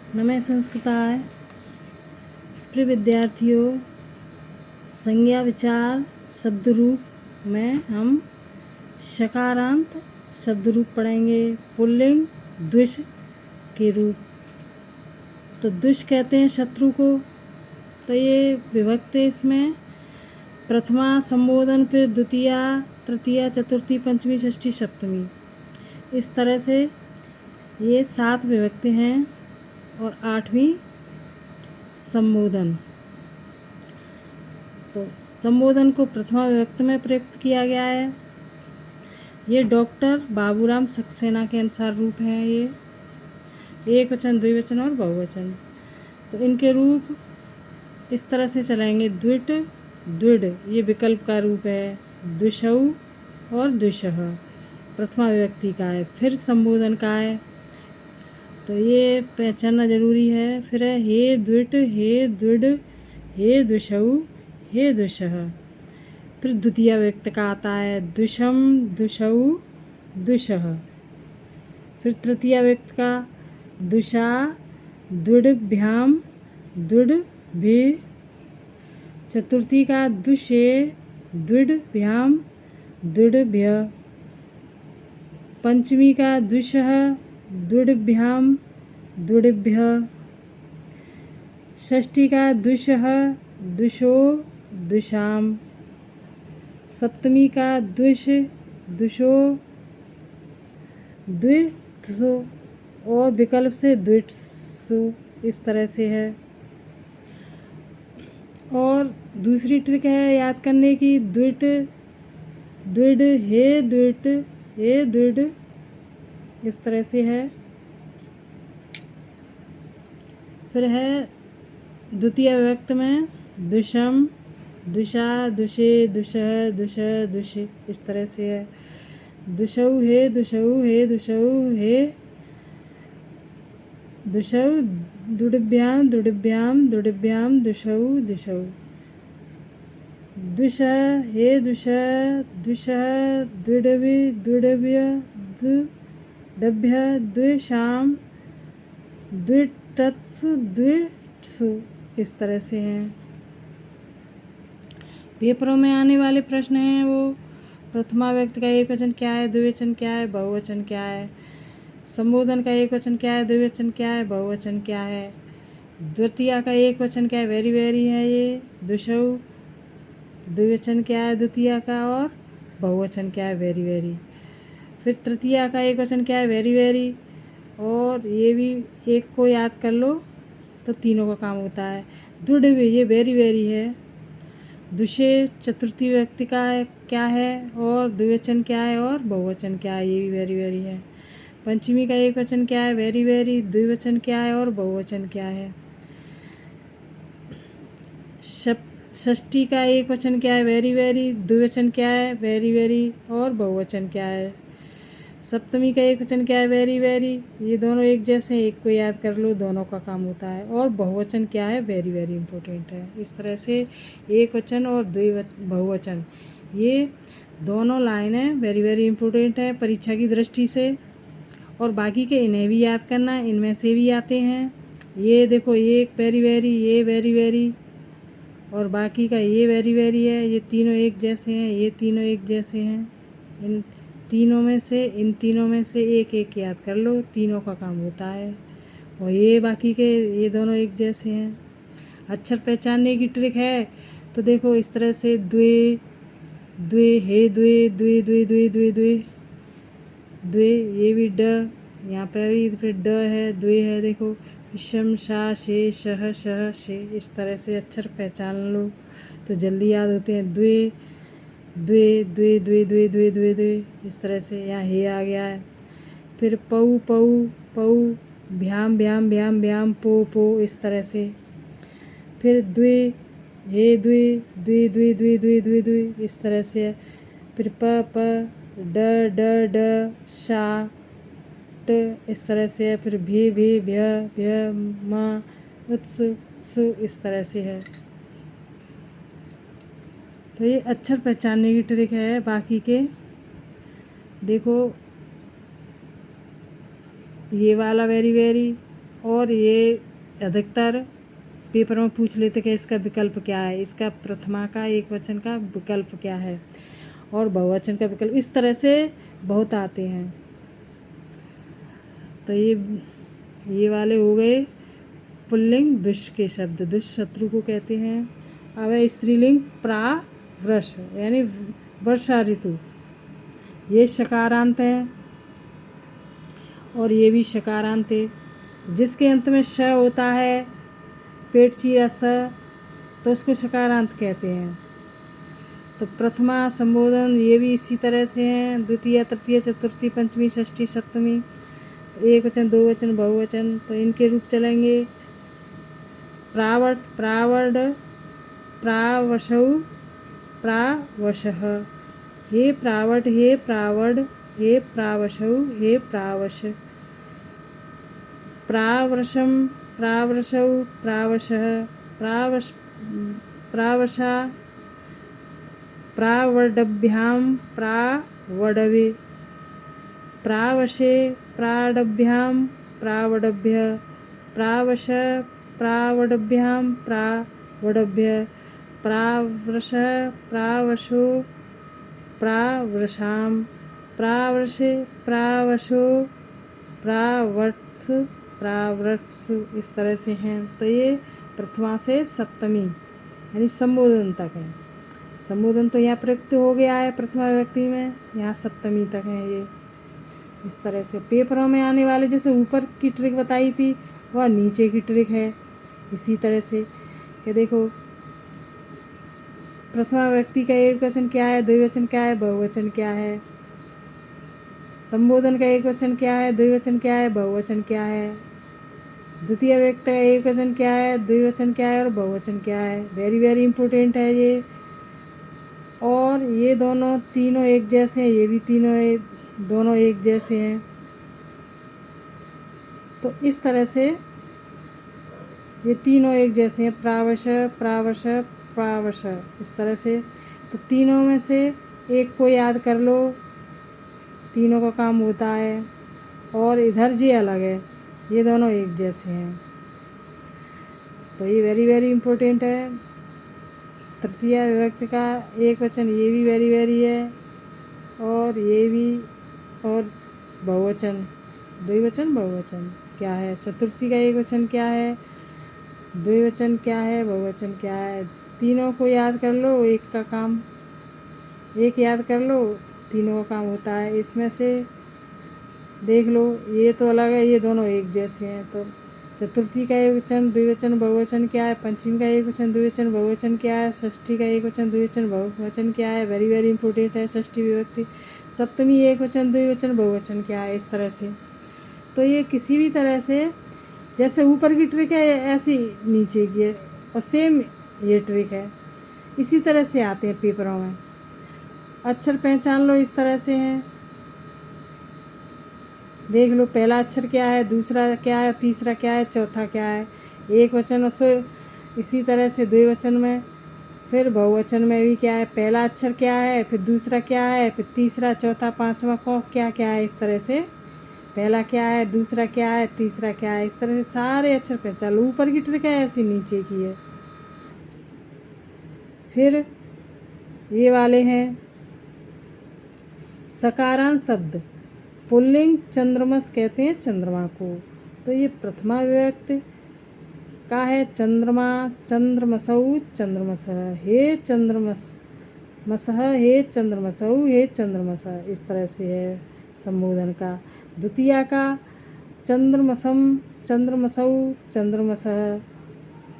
नमः संस्कृताय। प्रिय विद्यार्थियों, संज्ञा विचार शब्द रूप में हम शकारांत शब्द रूप पढ़ेंगे पुल्लिंग द्विष के रूप। तो द्विष कहते हैं शत्रु को। तो ये विभक्ति इसमें प्रथमा संबोधन, फिर द्वितीया, तृतीया, चतुर्थी, पंचमी, षष्ठी, सप्तमी, इस तरह से ये 7 विभक्ति हैं और 8वीं संबोधन। तो संबोधन को प्रथमा विभक्ति में प्रयुक्त किया गया है। ये डॉक्टर बाबूराम सक्सेना के अनुसार रूप हैं। ये एक वचन, द्विवचन और बहुवचन। तो इनके रूप इस तरह से चलेंगे। द्विट, द्विड ये विकल्प का रूप है। द्विषौ और द्विषः प्रथमा विभक्ति का है। फिर संबोधन का है, तो ये पहचानना जरूरी है। फिर है हे द्विट, हे द्विड, हे द्विषौ, हे द्विषः। फिर द्वितीय विभक्ति का आता है द्विषम, द्विषौ, द्विषः। फिर तृतीय विभक्ति का द्विषा, द्विडभ्याम, द्विडभि। चतुर्थी का द्विषे, द्विडभ्याम, द्विडभ्य। पंचमी का द्विषः, द्विडभ्याम, द्विडभ्य। षष्ठी का द्विषः, द्विषो, द्विषाम। सप्तमी का द्विष, द्विषो, द्विषु और विकल्प से द्विषु, इस तरह से है। और दूसरी ट्रिक है याद करने की, द्विट, द्विड, हे द्विट, हे द्विड, इस तरह से है। फिर है द्वितीय विभक्ति में द्विषम, द्विषा, द्विषे, द्विषः, द्विषः, द्विषे, इस तरह से है। द्विषौ, हे द्विषौ, हे द्विषौ, हे द्विषौ, द्विडभ्याम, द्विडभ्याम, द्विडभ्याम, द्विषौ, द्विषौ। द्विषः, हे द्विषः, द्विषः, द्विडभि, द्विडभ्य, द्विडभ्य, द्विषाम, द्विटत्सु, द्विट्सु, इस तरह से हैं। पेपरों में आने वाले प्रश्न हैं वो प्रथमा व्यक्ति का एक वचन क्या है, द्विवचन क्या है, बहुवचन क्या है। संबोधन का एक वचन क्या है, द्विवचन क्या है, बहुवचन क्या है। द्वितीया का एक वचन क्या है, वेरी वेरी है ये। द्विषौ द्विवचन क्या है द्वितीया का, और बहुवचन क्या है, वेरी वेरी। फिर तृतीया का एक वचन क्या है, वेरी वेरी। और ये भी एक को याद कर लो तो तीनों का काम होता है। दृढ़ भी ये वेरी वेरी है। द्विषे चतुर्थी व्यक्ति का क्या है, और द्विवचन क्या है, और बहुवचन क्या है, ये भी वेरी वेरी है। पंचमी का एक वचन क्या है, वेरी वेरी। द्विवचन क्या है और बहुवचन क्या है। षष्ठी का एक वचन क्या है, वेरी वेरी। द्विवचन क्या है, वेरी वेरी, और बहुवचन क्या है। सप्तमी का एक वचन क्या है, वेरी वेरी। ये दोनों एक जैसे, एक को याद कर लो, दोनों का काम होता है। और बहुवचन क्या है, वेरी वेरी इंपॉर्टेंट है। इस तरह से एक वचन और बहुवचन ये दोनों लाइनें वेरी वेरी इंपॉर्टेंट है परीक्षा की दृष्टि से। और बाकी के इन्हें भी याद करना, इनमें से भी आते हैं। ये देखो, ये वेरी वेरी, ये वेरी वेरी, और बाकी का ये वेरी वेरी है। ये तीनों एक जैसे हैं, ये तीनों एक जैसे हैं। इन तीनों में से एक एक याद कर लो, तीनों का काम होता है। और ये बाकी के ये दोनों एक जैसे हैं। अक्षर पहचानने की ट्रिक है तो देखो इस तरह से द्वे, द्वे, हे द्वे, द्वे द्वे द्वे द्वे द्वे द्वे, ये भी ड, यहाँ पर भी फिर ड है, द्वे है। देखो शम, शा, शे, शह, शह, शे, इस तरह से अक्षर पहचान लो तो जल्दी याद होते हैं। द्वे, द्वे द्वे द्वे द्वे द्वे द्वे द्वे, इस तरह से। यहाँ हे आ गया है। फिर पऊ, पऊ, पऊ, भ्याम, भ्याम, भ्याम, भ्याम, पो, पो, इस तरह से। फिर द्वे, हे द्वे, द्वे द्वे द्वे द्वे द्वे द्वे, इस तरह से। फिर प, प, ड, ड, ड, शा, ट, इस तरह से। फिर भी, भ्य, भ्य, म, उत्स, सु, इस तरह से है। तो ये अक्षर पहचानने की ट्रिक है। बाकी के देखो, ये वाला वेरी वेरी, और ये अधिकतर पेपर में पूछ लेते कि इसका विकल्प क्या है, इसका प्रथमा का एक वचन का विकल्प क्या है और बहुवचन का विकल्प, इस तरह से बहुत आते हैं। तो ये वाले हो गए पुल्लिंग दुष्ट के शब्द, दुष्ट शत्रु को कहते हैं। अब है स्त्रीलिंग प्रावृष यानी वर्षा ऋतु, ये शकारांत है और ये भी शकारांत है। जिसके अंत में श होता है, पेट चीरा स, तो उसको शकारांत कहते हैं। तो प्रथमा संबोधन ये भी इसी तरह से हैं, द्वितीय तृतीय चतुर्थी पंचमी षष्ठी सप्तमी, तो एक वचन दो वचन बहुवचन। तो इनके रूप चलेंगे प्रावट प्रावड प्रावशौ प्रावशः, हे प्रावट हे प्रावड हे प्रावशौ हे प्रावश, प्रावृषम प्रावृषौ प्रावशः प्रावश प्रावशा प्रावडभ्यां प्रावडवे, प्रावशे प्राडभ्यां प्रावडभ्य, प्रावश प्रावडभ्यां प्रावडभ्य, प्रावृष प्रावशो प्रावृषां, प्रावृषे प्रावशो प्रावत्सु प्रावृत्सु, इस तरह से हैं। तो ये प्रथमा से सप्तमी यानी संबोधन तक है। संबोधन तो यहाँ प्रयुक्त हो गया है प्रथमा व्यक्ति में, यहाँ सप्तमी तक है ये। इस तरह से पेपरों में आने वाले जैसे ऊपर की ट्रिक बताई थी वह नीचे की ट्रिक है। इसी तरह से कि देखो प्रथमा व्यक्ति का एक वचन क्या है, द्विवचन क्या है, बहुवचन क्या है। संबोधन का एक वचन क्या है, द्विवचन क्या है, बहुवचन क्या है। द्वितीय व्यक्ति का एक वचन क्या है, द्विवचन क्या है और बहुवचन क्या है। वेरी वेरी इंपॉर्टेंट है ये। और ये दोनों तीनों एक जैसे हैं, ये भी दोनों एक जैसे हैं। तो इस तरह से ये तीनों एक जैसे हैं, प्रावश प्रावश प्रावश, इस तरह से। तो तीनों में से एक को याद कर लो, तीनों का काम होता है। और इधर जी अलग है, ये दोनों एक जैसे हैं। तो ये वेरी वेरी इंपॉर्टेंट है। तृतीय विभक्ति का एक वचन ये भी वेरी वेरी है, और ये भी, और बहुवचन द्विवचन बहुवचन क्या है, चतुर्थी का एक वचन क्या है, द्विवचन क्या है, बहुवचन क्या है। तीनों को याद कर लो, एक का काम, एक याद कर लो, तीनों का काम होता है। इसमें से देख लो, ये तो अलग है, ये दोनों एक जैसे हैं। तो चतुर्थी का एक वचन द्विवचन बहुवचन क्या है, पंचमी का एक वचन द्विवचन बहुवचन क्या है, षष्ठी का एक वचन द्विवचन बहुवचन क्या है। वेरी वेरी इंपॉर्टेंट है षष्ठी विभक्ति। सप्तमी एक वचन द्विवचन बहुवचन क्या है, इस तरह से। तो ये किसी भी तरह से जैसे ऊपर की ट्रिक है ऐसी नीचे की है, और सेम ये ट्रिक है। इसी तरह से आते हैं पेपरों में। अक्षर पहचान लो, इस तरह से हैं। देख लो पहला अक्षर क्या है, दूसरा क्या है, तीसरा क्या है, चौथा क्या है। एक वचन उसको इसी तरह से द्विवचन में, फिर बहुवचन में भी क्या है, पहला अक्षर क्या है, फिर दूसरा क्या है, फिर तीसरा चौथा पांचवा कौ क्या क्या है। इस तरह से पहला क्या है, दूसरा क्या है, तीसरा क्या है, इस तरह से सारे अक्षर पहचान लो। ऊपर की ट्रिक है ऐसी नीचे की है। फिर ये वाले हैं सकारांत शब्द, पुल्लिंग चंद्रमस कहते हैं चंद्रमा को। तो ये प्रथमा विभक्ति का है, चंद्रमा चंद्रमसौ चंद्रमसः, हे चंद्रमस मसः हे चंद्रमसौ हे चंद्रमसः, इस तरह से है संबोधन का। द्वितीया का चंद्रमसम चंद्रमसौ चंद्रमसः,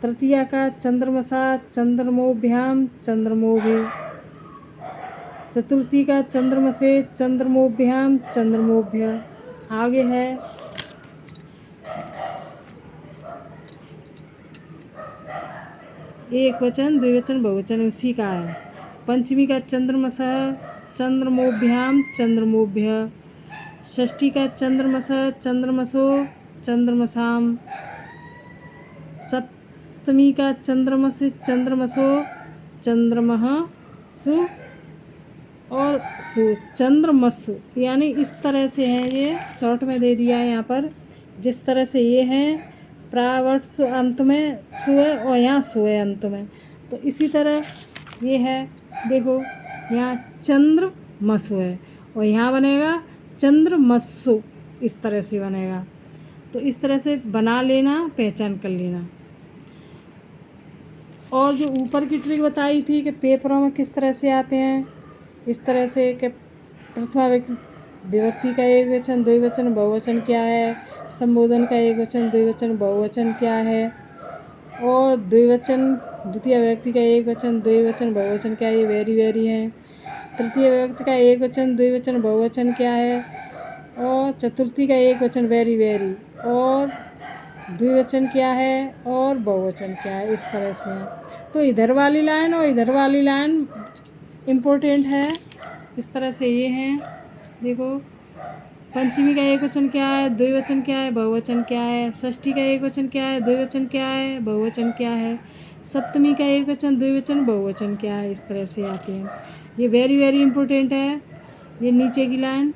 तृतीया का चंद्रमसा चंद्रमोभ्याम चंद्रमोभि, चतुर्थी का चंद्रमसे चंद्रमोभ्याम चंद्रमोभ्य। आगे है एक वचन द्विवचन बहुवचन, उसी का है। पंचमी का चंद्रमसः चंद्रमोभ्याम चंद्रमोभ्य, षष्ठी का चंद्रमसः चंद्रमसो चंद्रमसाम, सप्तमी का चंद्रमस चंद्रमसो चंद्रमः सु और सु चंद्रमसु, यानी इस तरह से हैं। ये शॉर्ट में दे दिया है यहाँ पर। जिस तरह से ये हैं प्रावर्त सु अंत में सु है और यहाँ सु है अंत में। तो इसी तरह ये है, देखो यहाँ चंद्रमसु है और यहाँ बनेगा चंद्रमस्सु, इस तरह से बनेगा। तो इस तरह से बना लेना, पहचान कर लेना। और जो ऊपर की ट्रिक बताई थी कि पेपरों में किस तरह से आते हैं, इस तरह से कि प्रथमा विभक्ति का एक वचन, द्विवचन, बहुवचन क्या है, संबोधन का एक वचन, द्विवचन, बहुवचन क्या है, और द्विवचन द्वितीय विभक्ति का एक वचन, द्विवचन, बहुवचन क्या है, ये वेरी वेरी है। तृतीय विभक्ति का एक वचन, द्विवचन, बहुवचन क्या है, और चतुर्थी का एक वचन वेरी वेरी, और द्विवचन क्या है और बहुवचन क्या है, इस तरह से है। तो इधर वाली लाइन और इधर वाली लाइन इम्पोर्टेंट है, इस तरह से ये है। देखो पंचमी का एक वचन क्या है, द्विवचन क्या है, बहुवचन क्या है, षष्ठी का एक वचन क्या है, द्विवचन क्या है, बहुवचन क्या है, सप्तमी का एक वचन, द्विवचन, बहुवचन क्या है, इस तरह से आते हैं। ये वेरी वेरी इम्पोर्टेंट है, ये नीचे की लाइन।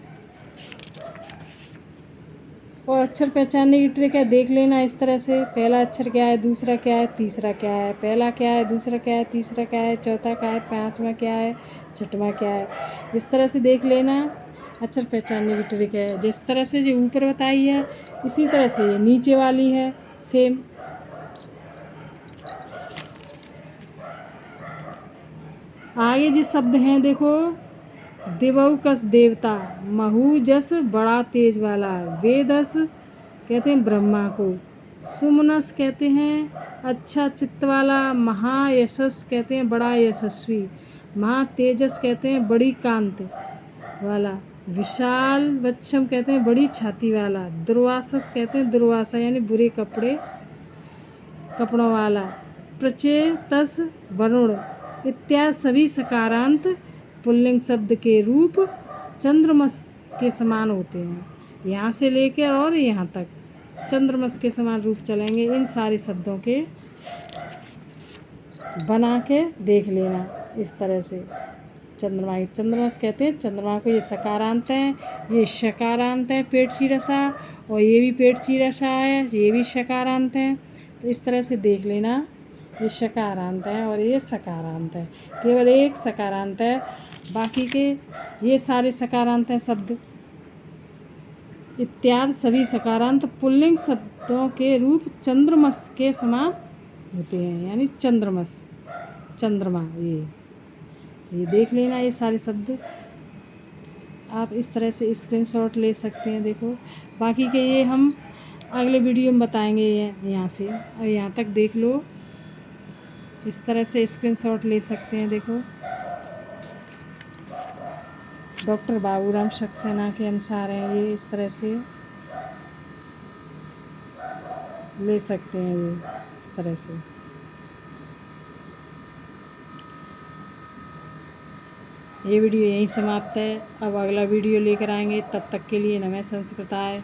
और अक्षर पहचानने की ट्रिक है, देख लेना इस तरह से, पहला अक्षर क्या है, दूसरा क्या है, तीसरा क्या है, पहला क्या है, दूसरा क्या है, तीसरा क्या है, चौथा क्या है, पांचवा क्या है, छठवां क्या है, इस तरह से देख लेना। अक्षर पहचानने की ट्रिक है, जिस तरह से जो ऊपर बताई है इसी तरह से ये नीचे वाली है सेम। आगे जो शब्द हैं देखो, दिवौकस देवता, महूजस बड़ा तेज वाला, वेदस कहते हैं ब्रह्मा को, सुमनस कहते हैं अच्छा चित्त वाला, महायशस कहते हैं बड़ा यशस्वी, महातेजस कहते हैं बड़ी कांति वाला, विशाल वक्षम कहते हैं बड़ी छाती वाला, दुर्वासस कहते हैं दुर्वासा यानी बुरे कपड़ों वाला, प्रचेतस वरुण इत्यादि सभी सकारांत पुल्लिंग शब्द के रूप चंद्रमस के समान होते हैं। यहाँ से लेकर और यहाँ तक चंद्रमस के समान रूप चलेंगे। इन सारे शब्दों के बना के देख लेना इस तरह से। चंद्रमस कहते हैं चंद्रमा को, ये सकारांत है, ये शकारांत है पेट चीरसा, और ये भी पेट चीरसा है, ये भी शकारांत है। तो इस तरह से देख लेना, ये शकारांत है और ये सकारांत है, केवल एक सकारांत है, बाकी के ये सारे सकारांत हैं शब्द। इत्यादि सभी सकारांत पुल्लिंग शब्दों के रूप चंद्रमस के समान होते हैं, यानी चंद्रमस, चंद्रमा। ये देख लेना, ये सारे शब्द आप इस तरह से स्क्रीनशॉट ले सकते हैं। देखो बाकी के ये हम अगले वीडियो में बताएंगे, ये यहाँ से और यहाँ तक देख लो, इस तरह से स्क्रीनशॉट ले सकते हैं। देखो डॉक्टर बाबूराम सक्सेना के अनुसार हैं ये, इस तरह से ले सकते हैं ये, इस तरह से। ये वीडियो यहीं समाप्त है, अब अगला वीडियो लेकर आएंगे, तब तक के लिए नमः संस्कृताय।